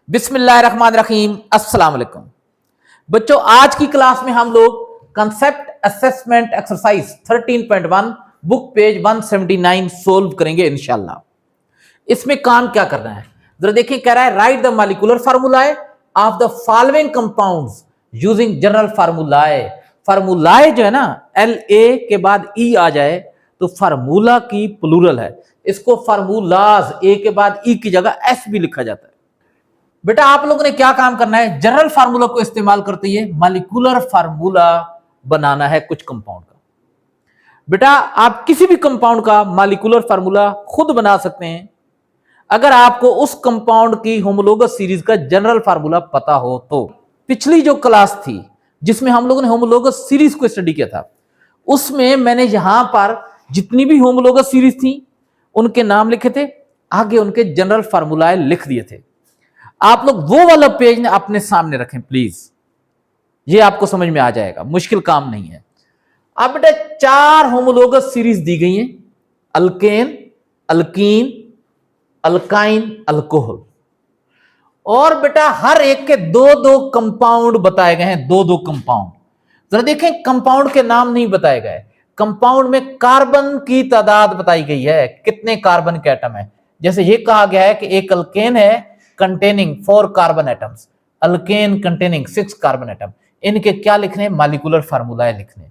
बिस्मिल्लाहिर्रहमानिर्रहीम, अस्सलाम वालेकुम। बच्चों, आज की क्लास में हम लोग concept assessment exercise 13.1 book page 179 solve करेंगे इंशाल्लाह। इसमें काम क्या करना है जरा देखिए। कह रहा है right the molecular formulae of the following compounds using general formulae. Formulae जो है ना, एल ए के बाद ई आ जाए तो फार्मूला की प्लूरल है। इसको फार्मूलाज ए के बाद ई की जगह एस भी लिखा जाता है। बेटा आप लोगों ने क्या काम करना है, जनरल फार्मूला को इस्तेमाल करते हुए मॉलिक्यूलर फार्मूला बनाना है कुछ कंपाउंड का। बेटा आप किसी भी कंपाउंड का मॉलिक्यूलर फार्मूला खुद बना सकते हैं अगर आपको उस कंपाउंड की होमोलोगस सीरीज का जनरल फार्मूला पता हो तो। पिछली जो क्लास थी जिसमें हम लोगों ने होमोलोगस सीरीज को स्टडी किया था, उसमें मैंने यहां पर जितनी भी होमोलोगस सीरीज थी उनके नाम लिखे थे, आगे उनके जनरल फार्मूलाए लिख दिए थे। आप लोग वो वाला पेज अपने सामने रखें प्लीज, ये आपको समझ में आ जाएगा, मुश्किल काम नहीं है। अब बेटा 4 होमोलोगस सीरीज दी गई हैं, अल्केन, अल्कीन, अल्काइन, अल्कोहल। और बेटा हर एक के 2-2 कंपाउंड बताए गए हैं, 2-2 कंपाउंड। जरा देखें, कंपाउंड के नाम नहीं बताए गए, कंपाउंड में कार्बन की तादाद बताई गई है, कितने कार्बन के एटम है। जैसे ये कहा गया है कि एक अल्केन है containing 4 carbon atoms, alkane containing 6 carbon atom. इनके क्या लिखने, मॉलिक्यूलर फार्मूला लिखने।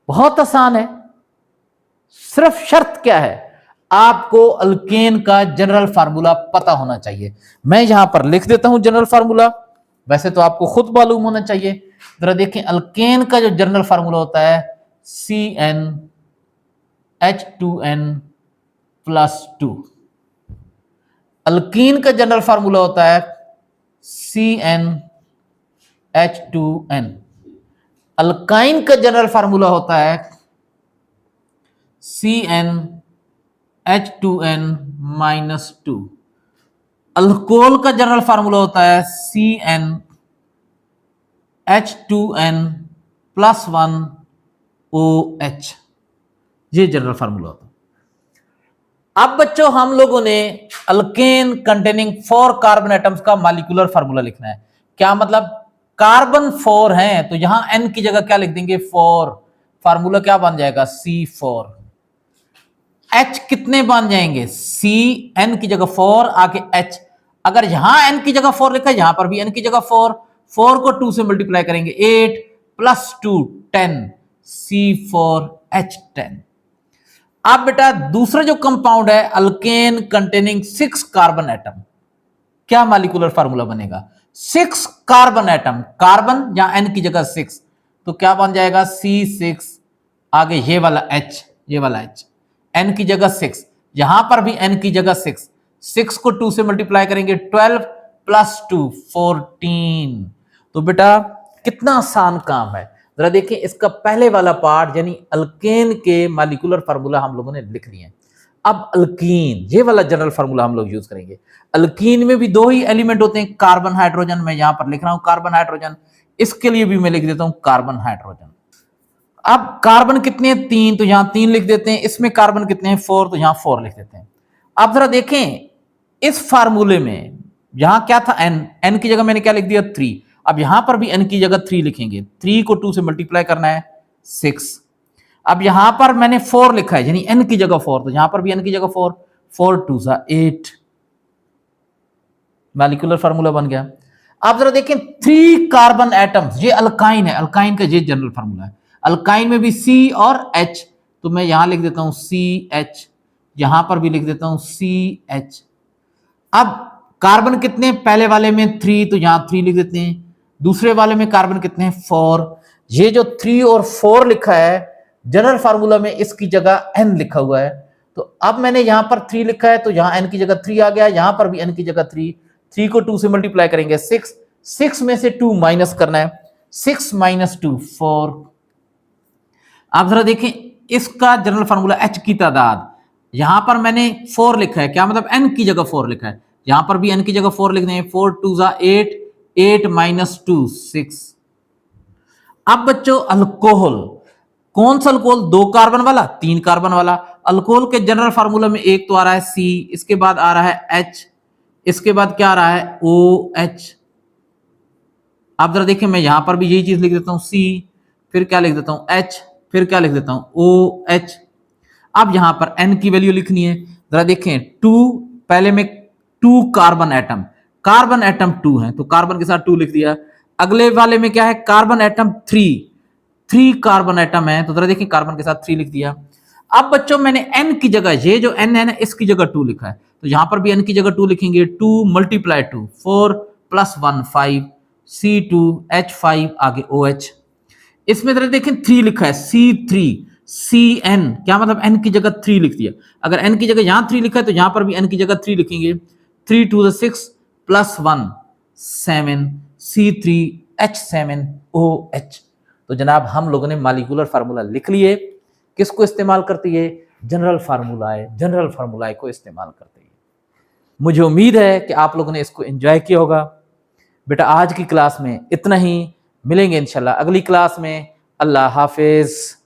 बहुत आसान है, सिर्फ शर्त क्या है, आपको अल्केन का जनरल फार्मूला पता होना चाहिए। मैं यहां पर लिख देता हूं जनरल फार्मूला, वैसे तो आपको खुद मालूम होना चाहिए। जरा देखें, अल्केन का जो जनरल फार्मूला होता है CnH2n+2। अल्कीन का जनरल फार्मूला होता है CnH2n। अल्काइन का जनरल फार्मूला होता है CnH2n-2। अल्कोहल का जनरल फार्मूला होता है CnH2n+1OH। ये जनरल फार्मूला होता है। अब बच्चों हम लोगों ने अल्केन कंटेनिंग 4 कार्बन एटम्स का मॉलिक्यूलर फार्मूला लिखना है। क्या मतलब, कार्बन 4 हैं तो यहां N की जगह क्या लिख देंगे, 4। फार्मूला क्या बन जाएगा, C4। H कितने बन जाएंगे, C, N की जगह 4, आगे H। अगर यहां N की जगह 4 लिखा है, यहां पर भी N की जगह 4। 4 को 2 से मल्टीप्लाई करेंगे, 8 + 2 10, C4H10। अब बेटा दूसरा जो कंपाउंड है अल्केन कंटेनिंग 6 कार्बन एटम, क्या मॉलिक्यूलर फार्मूला बनेगा, 6 कार्बन एटम, कार्बन या N की जगह 6, तो क्या बन जाएगा C6, आगे ये वाला H, ये वाला H, N की जगह 6, यहां पर भी N की जगह 6, 6 को 2 से मल्टीप्लाई करेंगे, 12 + 2 14। तो बेटा कितना आसान काम है। जरा देखिए, इसका पहले वाला पार्ट यानी अल्केन के मॉलिक्यूलर फार्मूला हम लोगों ने लिख लिए हैं। अब अल्कीन, ये वाला जनरल फार्मूला हम लोग यूज करेंगे। अल्कीन में भी 2 ही एलिमेंट होते हैं, कार्बन हाइड्रोजन। मैं यहां पर लिख रहा हूं कार्बन हाइड्रोजन, इसके लिए भी मैं लिख देता हूं कार्बन हाइड्रोजन। अब कार्बन कितने हैं, 3, तो यहां 3 लिख देते हैं। इसमें कार्बन कितने हैं, 4, तो यहां 4 लिख देते हैं। अब जरा देखें इस फार्मूले में, यहां क्या था n की जगह मैंने क्या लिख दिया, 3। अब यहां पर भी n की जगह 3 लिखेंगे, 3 को 2 से मल्टीप्लाई करना है, 6। अब यहां पर मैंने 4 लिखा है यानी n की जगह 4, तो यहां पर भी n की जगह 4, 4 2 8, मॉलिक्यूलर फार्मूला बन गया। आप जरा देखें 3 कार्बन एटम्स, ये अल्काइन है, अल्काइन का ये जनरल फार्मूला है। अल्काइन में भी C और H, तो मैं यहां लिख देता हूं CH, यहां पर भी लिख देता हूं CH। अब कार्बन कितने, पहले वाले में 3, तो यहां 3 लिख देते हैं। दूसरे वाले में कार्बन कितने हैं, 4। ये जो 3 और 4 लिखा है जनरल फार्मूला में, इसकी जगह N लिखा हुआ है। तो अब मैंने यहां पर 3 लिखा है, तो यहां N की जगह 3 आ गया, यहां पर भी N की जगह 3। 3 को 2 से मल्टीप्लाई करेंगे, 6। 6 में से 2 माइनस करना है, 6 - 2 4। आप जरा देखें इसका जनरल फार्मूला H की तादाद, यहां पर मैंने 4 लिखा है, क्या मतलब N की जगह 4 लिखा है, यहां पर भी N की जगह 4 लिखने हैं, 4 2 8, 8 - 2 6। अब बच्चों अल्कोहल, कौन सा अल्कोहल, 2 कार्बन वाला, 3 कार्बन वाला। अल्कोहल के जनरल फार्मूला में एक तो आ रहा है C, इसके बाद आ रहा है H, इसके बाद क्या आ रहा है OH। आप जरा देखिए, मैं यहां पर भी यही चीज लिख देता हूं C, फिर क्या लिख देता हूं H, फिर क्या लिख देता हूं OH। अब यहां पर N की वैल्यू लिखनी है, जरा देखें 2, पहले में 2 कार्बन एटम, कार्बन एटम 2 है तो कार्बन के साथ 2 लिख दिया। अगले वाले में क्या है, कार्बन एटम 3 कार्बन एटम है तो जरा देखिए कार्बन के साथ 3 लिख दिया। अब बच्चों मैंने N की जगह, ये जो N है ना इसकी जगह 2 लिखा है, तो यहां पर भी N की जगह 2 लिखेंगे। 2 × 2 4 + 1 5 C2H5 आगे OH। इसमें जरा देखें 3 लिखा है, C3 CN, क्या मतलब N की जगह 3 लिख दिया। अगर N की जगह यहां 3 लिखा है तो यहां पर भी N की जगह 3 लिखेंगे। 3 × 6 + 1 7 C3H7OH। तो जनाब हम लोगों ने मॉलिक्यूलर फार्मूला लिख लिए। किसको इस्तेमाल करती है, जनरल फार्मूला है, जनरल फार्मूला को इस्तेमाल करती है। मुझे उम्मीद है कि आप लोगों ने इसको एंजॉय किया होगा। बेटा आज की क्लास में इतना ही, मिलेंगे इंशाल्लाह अगली क्लास में। अल्लाह हाफिज।